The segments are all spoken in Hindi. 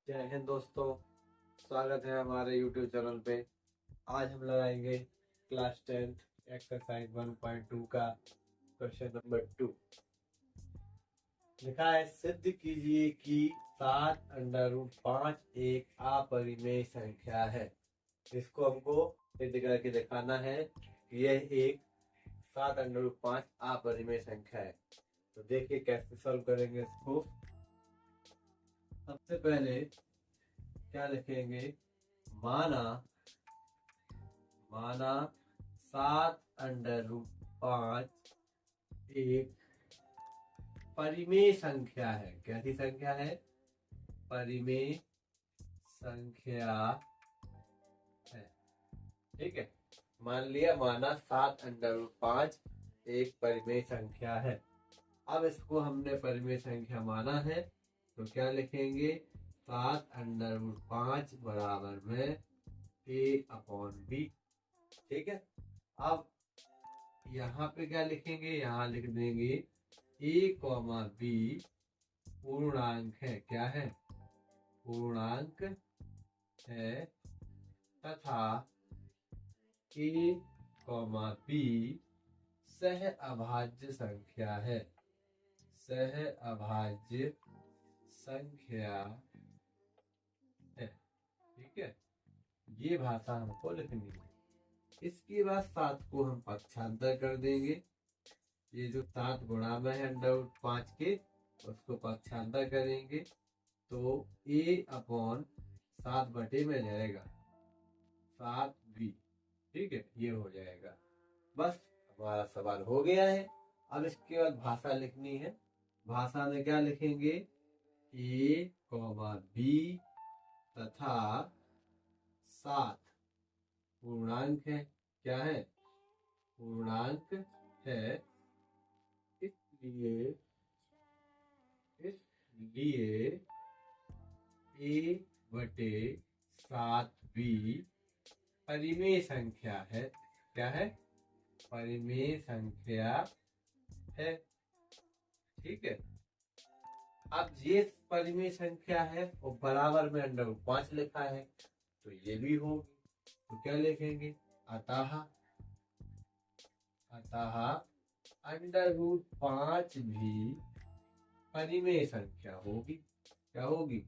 जय हिंद दोस्तों। स्वागत है हमारे YouTube चैनल पे। आज हम लगाएंगे क्लास 10 एक्सरसाइज 1.2 का क्वेश्चन नंबर 2। लिखा है सिद्ध कीजिए कि 7√5 एक अपरिमेय संख्या है। इसको हमको सिद्ध करके दिखाना है कि यह एक 7√5 अपरिमेय संख्या है। तो देखिए कैसे सॉल्व करेंगे इसको। सबसे पहले क्या लिखेंगे, माना 7√5 एक परिमेय संख्या है। कैसी संख्या है? परिमेय संख्या है। ठीक है, मान लिया माना 7√5 एक परिमेय संख्या है। अब इसको हमने परिमेय संख्या माना है तो क्या लिखेंगे, 7√5 बराबर में a/b। ठीक है, अब यहाँ पे क्या लिखेंगे, यहाँ लिख देंगे a,b पूर्णांक है। क्या है? पूर्णांक है तथा a,b सह अभाज्य संख्या है। सह अभाज्य संख्या है। ठीक है, ये भाषा हमको लिखनी है। इसके बाद 7 को हम पक्षांतर कर देंगे। ये जो 7 गुणा में है √5 के, उसको पक्षांतर करेंगे तो a/7 बटे में जाएगा 7b। ठीक है, ये हो जाएगा। बस हमारा सवाल हो गया है। अब इसके बाद भाषा लिखनी है। भाषा में क्या लिखेंगे, a,b तथा 7 पूर्णांक है। क्या है? पूर्णांक है। इसलिए a/7b परिमेय संख्या है। क्या है? परिमेय संख्या है। ठीक है, अब ये परिमेय संख्या है और बराबर में √5 लिखा है तो ये भी होगी। तो क्या लिखेंगे, अतः √5 भी परिमेय संख्या होगी। क्या होगी?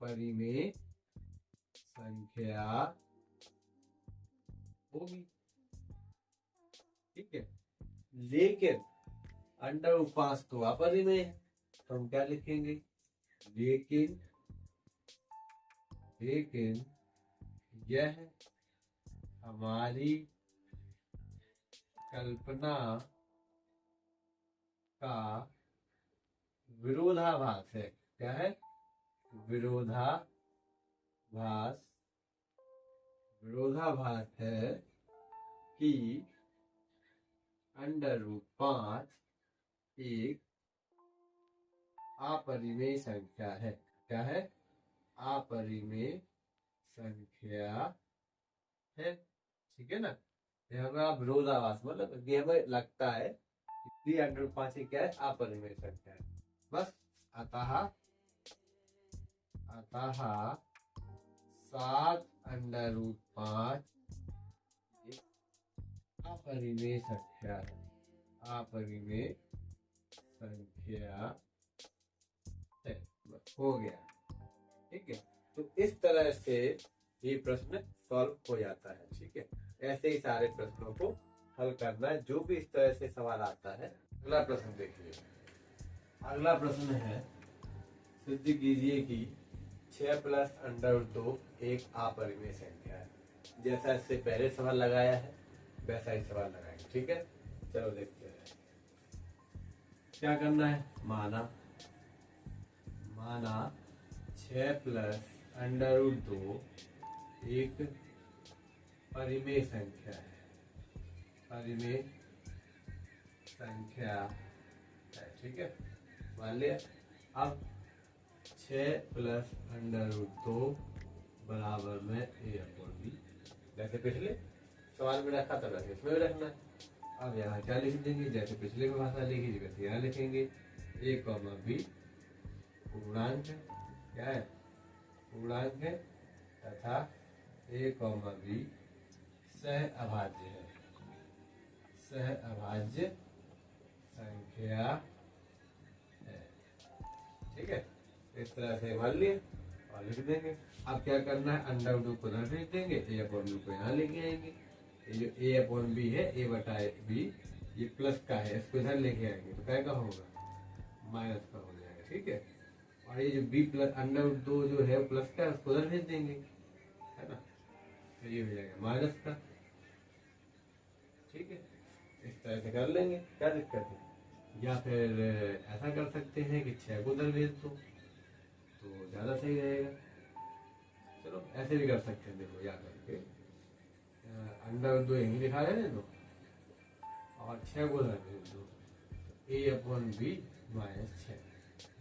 परिमेय संख्या होगी। ठीक है, लेकिन √5 तो अपरिमेय है तो हम क्या लिखेंगे, लेकिन यह हमारी कल्पना का विरोधाभास है। क्या है? विरोधाभास है कि √5 एक अपरिमेय संख्या है। क्या है? अपरिमेय संख्या है। ठीक है ना, ये हमारा विरोधाभास मतलब ये हमें लगता है कि 3/5 क्या है, अपरिमेय संख्या है। बस अतः 7√5 एक अपरिमेय संख्या है। अपरिमेय संख्या है। हो गया। ठीक है, तो इस तरह से ये प्रश्न सॉल्व हो जाता है। ठीक है, ऐसे ही सारे प्रश्नों को हल करना है जो भी इस तरह से सवाल आता है। अगला प्रश्न देखिए। अगला प्रश्न है, सिद्ध कीजिए कि 6 + √2 एक अपरिमेय संख्या है। जैसा इससे पहले सवाल लगाया है वैसा ही सवाल लगाएंगे। ठीक है, चलो देखते हैं क्या करना है। माना 6 + √2 एक परिमेय संख्या है। परिमेय संख्या है। ठीक है, मान लिया। अब 6 + √2 बराबर में a/b। जैसे पिछले सवाल में रखा था वैसे इसमें भी रखना है। अब यहाँ क्या लिख देंगे, जैसे पिछले में भाषा लिखी वैसे यहाँ लिखेंगे a,b पूर्णांक है। क्या है? पूर्णांक है तथा a, b सह अभाज्य है, सह अभाज्य संख्या है। ठीक है, इस तरह से मान लिए और लिख देंगे। अब क्या करना है, अंडर रूट को उधर भेज देंगे, a अपॉन बी को यहाँ लेके आएंगे। ये जो a अपॉन बी है, a बटा बी, ये प्लस का है, इसको इधर लेके आएंगे तो क्या का होगा, माइनस का हो जाएगा। ठीक है, और ये जो b प्लस अंडर रूट 2 जो है प्लस का, उसको उधर भेज देंगे, है ना, तो ये हो जाएगा माइनस का। ठीक है, इस तरह से कर लेंगे, क्या दिक्कत है। या फिर ऐसा कर सकते हैं कि 6 को उधर भेज दो तो ज़्यादा सही रहेगा। चलो ऐसे भी कर सकते हैं, देखो या करके अंडर 2 यहीं लिखा है ना, तो और 6 को उधर भेज दो, a अपॉन बी माइनस 6,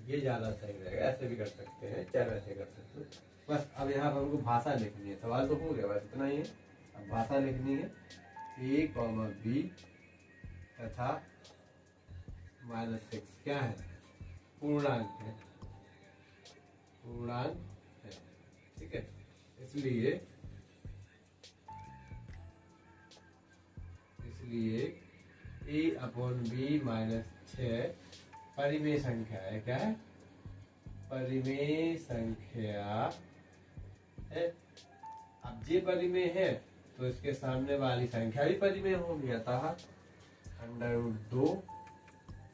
ये ज़्यादा सही रहेगा। ऐसे भी कर सकते हैं, चाहे वैसे कर सकते हो। बस अब यहाँ पर हमको भाषा लिखनी है, सवाल तो हो गया, बस इतना ही है। अब भाषा लिखनी है, a, b तथा -6 क्या है, पूर्णांक है, पूर्णांक है। ठीक है, इसलिए a अपॉन बी -6 परिमेय संख्या है। क्या है, परिमेय संख्या है। अब जे परिमेय है तो इसके सामने वाली संख्या भी परिमेय होगी, अतः अंडर रूट 2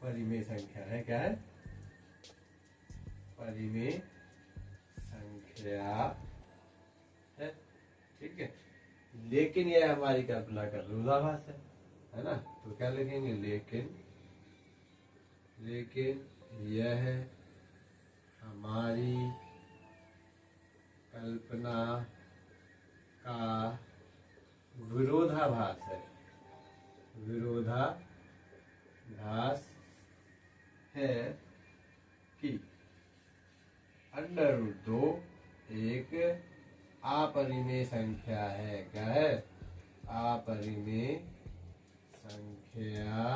परिमेय संख्या है। क्या है, परिमेय संख्या है। ठीक है, लेकिन यह हमारी कल्पना कर विरोधाभास है ना, तो क्या लिखेंगे, लेकिन यह हमारी कल्पना का विरोधाभास है, विरोधाभास है कि अंडर रूट 2 एक अपरिमेय संख्या है। क्या है, अपरिमेय संख्या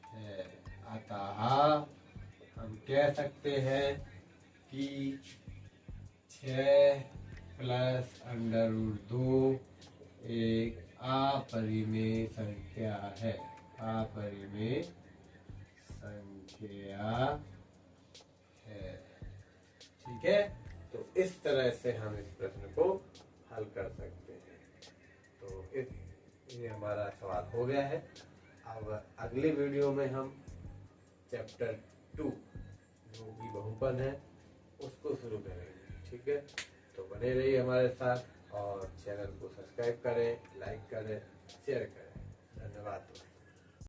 है। अतः हम कह सकते हैं कि 6 प्लस अंडर रूट 2 एक अपरिमेय संख्या है, अपरिमेय संख्या है। ठीक है, तो इस तरह से हम इस प्रश्न को हल कर सकते हैं। तो ये हमारा सवाल हो गया है। अब अगले वीडियो में हम चैप्टर 2 जो कि बहुपद है उसको शुरू करेंगे। ठीक है, तो बने रहिए हमारे साथ और चैनल को सब्सक्राइब करें, लाइक करें, शेयर करें। धन्यवाद।